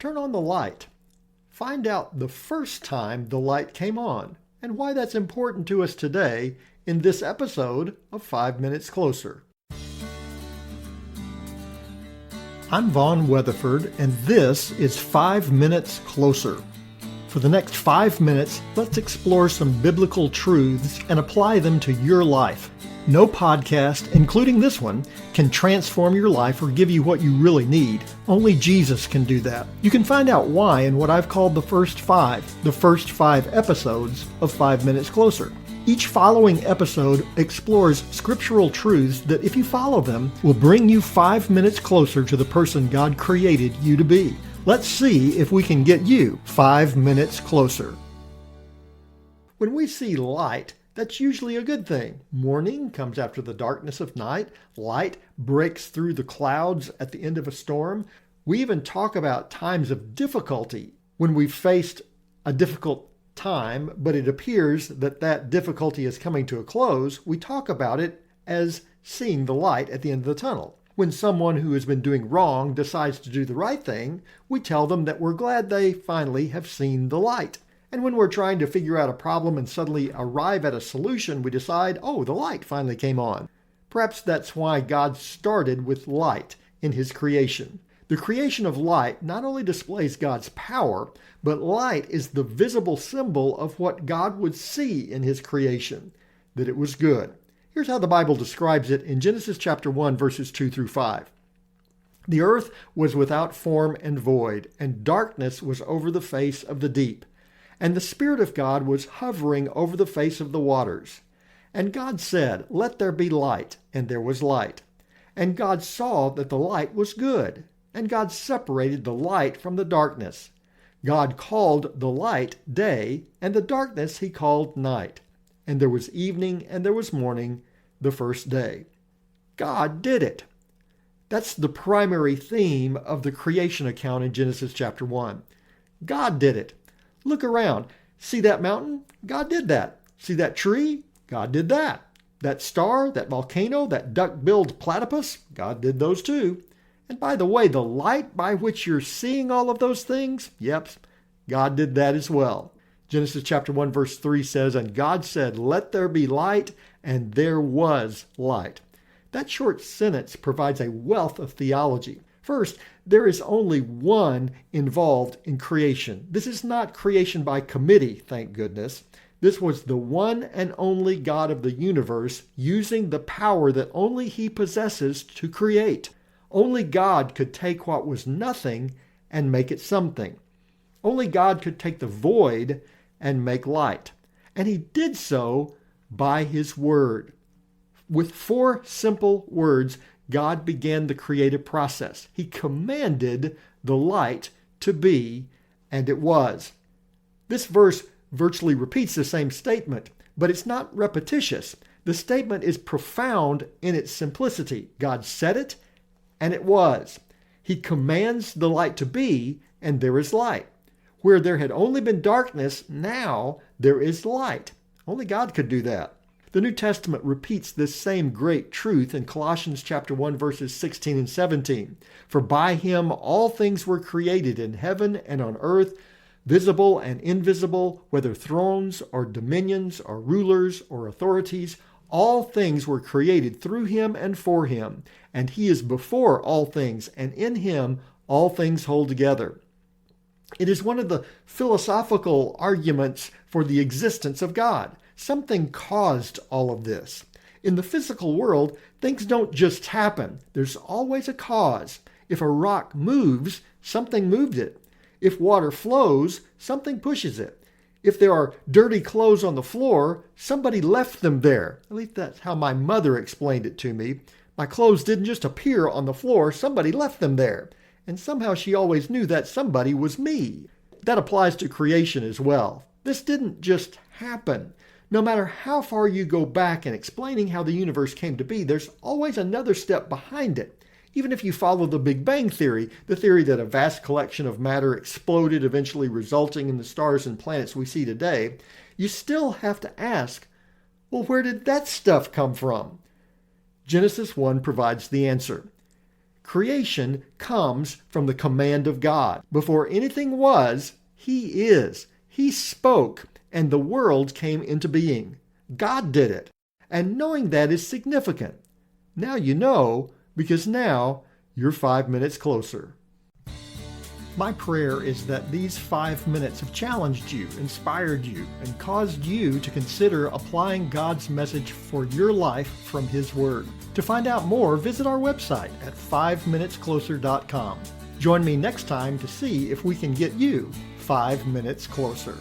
turn on the light. Find out the first time the light came on and why that's important to us today in this episode of 5 Minutes Closer. I'm Vaughn Weatherford, and this is 5 Minutes Closer. For the next 5 minutes, let's explore some biblical truths and apply them to your life. No podcast, including this one, can transform your life or give you what you really need. Only Jesus can do that. You can find out why in what I've called the first five episodes of 5 Minutes Closer. Each following episode explores scriptural truths that, if you follow them, will bring you 5 minutes closer to the person God created you to be. Let's see if we can get you 5 minutes closer. When we see light, that's usually a good thing. Morning comes after the darkness of night. Light breaks through the clouds at the end of a storm. We even talk about times of difficulty when we've faced a difficult time, but it appears that that difficulty is coming to a close. We talk about it as seeing the light at the end of the tunnel. When someone who has been doing wrong decides to do the right thing, we tell them that we're glad they finally have seen the light. And when we're trying to figure out a problem and suddenly arrive at a solution, we decide, oh, the light finally came on. Perhaps that's why God started with light in his creation. The creation of light not only displays God's power, but light is the visible symbol of what God would see in his creation, that it was good. Here's how the Bible describes it in Genesis chapter 1, verses 2 through 5. The earth was without form and void, and darkness was over the face of the deep. And the Spirit of God was hovering over the face of the waters. And God said, "Let there be light," and there was light. And God saw that the light was good. And God separated the light from the darkness. God called the light day, and the darkness he called night. And there was evening and there was morning, the first day. God did it. That's the primary theme of the creation account in Genesis chapter 1. God did it. Look around. See that mountain? God did that. See that tree? God did that. That star, that volcano, that duck-billed platypus? God did those too. And by the way, the light by which you're seeing all of those things, yep, God did that as well. Genesis chapter 1 verse 3 says, "And God said, 'Let there be light,' and there was light." That short sentence provides a wealth of theology. First, there is only one involved in creation. This is not creation by committee, thank goodness. This was the one and only God of the universe using the power that only he possesses to create. Only God could take what was nothing and make it something. Only God could take the void and make light. And he did so by his word. With 4 simple words, God began the creative process. He commanded the light to be, and it was. This verse virtually repeats the same statement, but it's not repetitious. The statement is profound in its simplicity. God said it, and it was. He commands the light to be, and there is light. Where there had only been darkness, now there is light. Only God could do that. The New Testament repeats this same great truth in Colossians chapter 1, verses 16 and 17. "For by him all things were created in heaven and on earth, visible and invisible, whether thrones or dominions or rulers or authorities. All things were created through him and for him, and he is before all things, and in him all things hold together." It is one of the philosophical arguments for the existence of God. Something caused all of this. In the physical world, things don't just happen. There's always a cause. If a rock moves, something moved it. If water flows, something pushes it. If there are dirty clothes on the floor, somebody left them there. At least that's how my mother explained it to me. My clothes didn't just appear on the floor, somebody left them there. And somehow she always knew that somebody was me. That applies to creation as well. This didn't just happen. No matter how far you go back in explaining how the universe came to be, there's always another step behind it. Even if you follow the Big Bang Theory, the theory that a vast collection of matter exploded, eventually resulting in the stars and planets we see today, you still have to ask, well, where did that stuff come from? Genesis 1 provides the answer. Creation comes from the command of God. Before anything was, He is. He spoke, and the world came into being. God did it. And knowing that is significant. Now you know, because now you're 5 minutes closer. My prayer is that these 5 minutes have challenged you, inspired you, and caused you to consider applying God's message for your life from His Word. To find out more, visit our website at 5minutescloser.com. Join me next time to see if we can get you 5 minutes closer.